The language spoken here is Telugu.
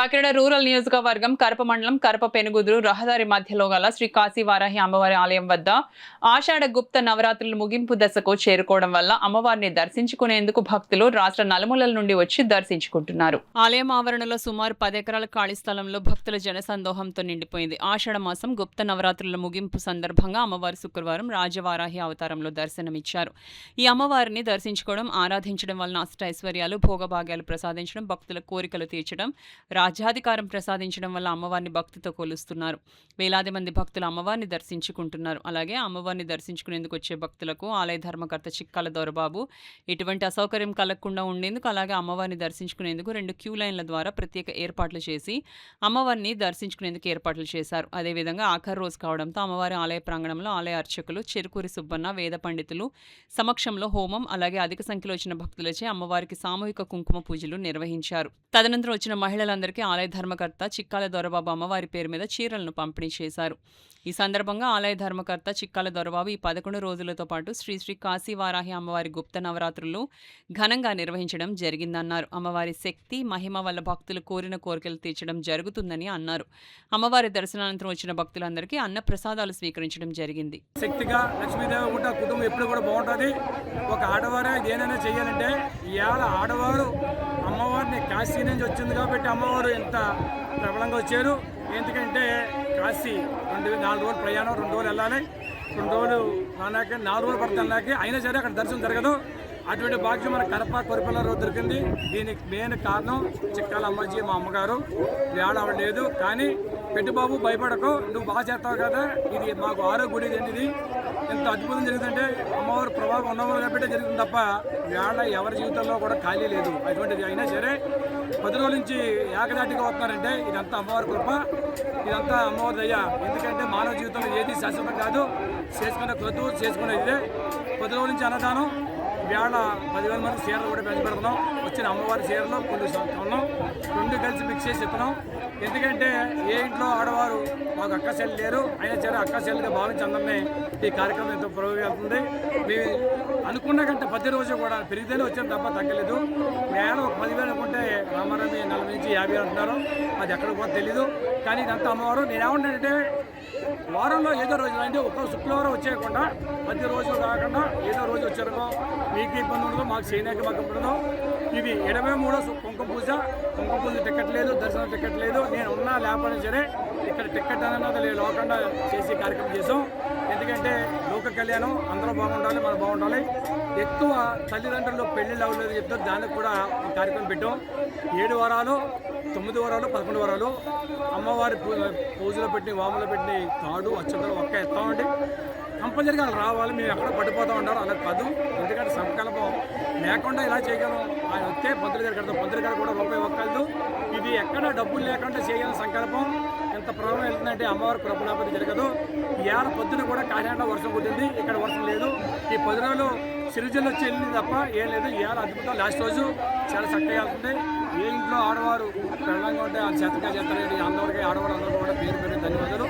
కాకినాడ రూరల్ నియోజకవర్గం కరప మండలం కరప పెనుగుదురు రహదారి మధ్యలో గల శ్రీ కాశీవారాహి అమ్మవారి ఆలయం వద్ద ఆషాఢ గుప్త నవరాత్రులు ముగింపు దశకు చేరుకోవడం వల్ల అమ్మవారిని దర్శించుకునేందుకు భక్తులు రాష్ట్ర నలుమూలల నుండి వచ్చి దర్శించుకుంటున్నారు. ఆలయం ఆవరణలో సుమారు 10 ఎకరాల ఖాళీ స్థలంలో భక్తుల జనసందోహంతో నిండిపోయింది. ఆషాఢ మాసం గుప్త నవరాత్రుల ముగింపు సందర్భంగా అమ్మవారు శుక్రవారం రాజవారాహి అవతారంలో దర్శనమిచ్చారు. ఈ అమ్మవారిని దర్శించుకోవడం, ఆరాధించడం వలన అష్టైశ్వర్యాలు, భోగభాగ్యాలు ప్రసాదించడం, భక్తుల కోరికలు తీర్చడం, రాజ్యాధికారం ప్రసాదించడం వల్ల అమ్మవారిని భక్తితో కొలుస్తున్నారు. వేలాది మంది భక్తులు అమ్మవారిని దర్శించుకుంటున్నారు. అలాగే అమ్మవారిని దర్శించుకునేందుకు వచ్చే భక్తులకు ఆలయ ధర్మకర్త చిక్కాల దొరబాబు ఎటువంటి అసౌకర్యం కలగకుండా ఉండేందుకు, అలాగే అమ్మవారిని దర్శించుకునేందుకు 2 క్యూ లైన్ల ద్వారా ప్రత్యేక ఏర్పాట్లు చేసి అమ్మవారిని దర్శించుకునేందుకు ఏర్పాట్లు చేశారు. అదేవిధంగా ఆఖరి రోజు కావడంతో అమ్మవారి ఆలయ ప్రాంగణంలో ఆలయ అర్చకులు చెరుకూరి సుబ్బన్న, వేద పండితులు సమక్షంలో హోమం, అలాగే అధిక సంఖ్యలో వచ్చిన భక్తులచే అమ్మవారికి సామూహిక కుంకుమ పూజలు నిర్వహించారు. తదనంతరం వచ్చిన మహిళలందరికీ ఆలయ ధర్మకర్త చిక్కాల దొరబాబు అమ్మవారి పేరు మీద చీరలను పంపిణీ చేశారు. ఈ సందర్భంగా ఆలయ ధర్మకర్త చిక్కాల దొరబాబు ఈ 11 రోజులతో పాటు శ్రీ శ్రీ కాశీవారాహి అమ్మవారి గుప్త నవరాత్రులు ఘనంగా నిర్వహించడం జరిగిందన్నారు. అమ్మవారి శక్తి, మహిమ వల్ల భక్తులు కోరిన కోరికలు తీర్చడం జరుగుతుందని అన్నారు. అమ్మవారి దర్శనానంతరం వచ్చిన భక్తులందరికీ అన్న ప్రసాదాలు స్వీకరించడం జరిగింది. శక్తిగా లక్ష్మీదేవి ఉంటే కుటుంబం ఎప్పుడు కూడా బాగుంటుంది. ఒక ఆడవారే ఏదైనా చేయాలంటే ఇవాళ ఆడవారు అమ్మవారిని కాశీ నుంచి వచ్చింది కాబట్టి అమ్మవారు ఎంత ప్రబలంగా వచ్చారు. ఎందుకంటే కాశీ 4 రోజులు ప్రయాణం, 2 రోజులు వెళ్ళాలి, 2 రోజులు రానాక 4 రోజులు పడుతున్నాకి అయినా సరే అక్కడ దర్శనం జరగదు. అటువంటి భాగ్యం మన కరప కొరిపల్ల రోజు దొరికింది. దీనికి మెయిన్ కారణం చిక్కాల అమ్మాజీ, మా అమ్మగారు. వేళ అవ్వలేదు కానీ పెట్టుబాబు భయపడకు, నువ్వు బాగా చేస్తావు కదా, ఇది మాకు ఆరోగ్య ఇది ఎంత అద్భుతం జరుగుతుందంటే అమ్మవారు ప్రభావం ఉన్నవారు కాబట్టి జరుగుతుంది తప్ప వేళ ఎవరి జీవితంలో కూడా ఖాళీ లేదు. అటువంటిది అయినా సరే 10 రోజుల నుంచి ఏకదాటిగా వస్తున్నారంటే ఇదంతా అమ్మవారి కృప, ఇదంతా అమ్మవారి దయ. ఎందుకంటే మానవ జీవితంలో ఏది శాశ్వతం కాదు, చేసుకునే క్రతువు చేసుకునేది. 10 రోజుల నుంచి అన్నదానం, వేళ 10,000 మంది చీరలు కూడా పెంచబెడుతున్నాం. వచ్చిన అమ్మవారి చీరలు కొన్ని ఉన్నాం, 2 కలిసి మిక్స్ చేసి ఇస్తున్నాం. ఎందుకంటే ఏ ఇంట్లో ఆడవారు మాకు అక్కచెల్లి లేరు, అయినా సరే అక్కచెల్లిగా భావించి అందరినీ ఈ కార్యక్రమం ఎంతో పురోగతి. మేము అనుకున్న కంటే 10 రోజులు కూడా పెరిగితేనే వచ్చాం తప్ప తగ్గలేదు. వేళ ఒక 10,000 అనుకుంటే రామారామి 40 నుంచి 50 అంటున్నారు, అది ఎక్కడ కూడా తెలీదు. కానీ ఇదంతా అమ్మవారు. నేనేమంటానంటే వారంలో ఏదో రోజులు అంటే ఒక శుక్రవారం వచ్చేయకుండా 10 రోజులు కాకుండా ఏదో రోజు వచ్చారో మీకు ఇబ్బంది ఉండదు, మాకు చేయడానికి మాకు ఉండదు. ఇది 23 కుంకుమ పూజ టికెట్ లేదు, దర్శనం టికెట్ లేదు. నేను ఉన్నా లేకపోయినా సరే ఇక్కడ టికెట్ అన్నది లేకుండా చేసి కార్యక్రమం చేసాం. ఎందుకంటే లోక కళ్యాణం, అందరూ బాగుండాలి, మనం బాగుండాలి. ఎక్కువ తల్లిదండ్రులు పెళ్ళిళ్ళు అవ్వలేదు చెప్తారు, దానికి కూడా కార్యక్రమం పెట్టాం. 7 వారాలు, 9 వారాలు, 11 వారాలు అమ్మవారి పూజలో పెట్టి, వాములో పెట్టి తాడు అచ్చతలు ఒక్క ఎత్తామండి. కంపల్సరీగా వాళ్ళు రావాలి, మేము ఎక్కడ పడిపోతూ ఉంటారు, అలా కాదు. ఎందుకంటే సంకల్పం లేకుండా ఇలా చేయగలం. ఆయన వస్తే పంతులు గారు కడతాం, పంతులు గారు కూడా రూపాయి ఒక్కలేదు. ఇది ఎక్కడ డబ్బులు లేకుండా చేయాలని సంకల్పం. ఎంత ప్రభావం వెళ్తుందంటే అమ్మవారి కృప లేకపోతే జరగదు. ఏళ్ళ పొద్దున కూడా కాకినాడలో వర్షం కుట్టింది, ఇక్కడ వర్షం లేదు. ఈ 10 రోజులు సిరిజన్లు వచ్చి వెళ్ళింది తప్ప ఏం లేదు. ఏళ్ళ అద్భుతం. లాస్ట్ రోజు చాలా చక్కగా వెళ్తుంది. ఏ ఇంట్లో ఆడవారు పెళ్ళంగా ఉంటే ఆ చేతగా చేస్తారు. అందరికీ ఆడవారు అందరూ కూడా పేరు ధన్యవాదాలు.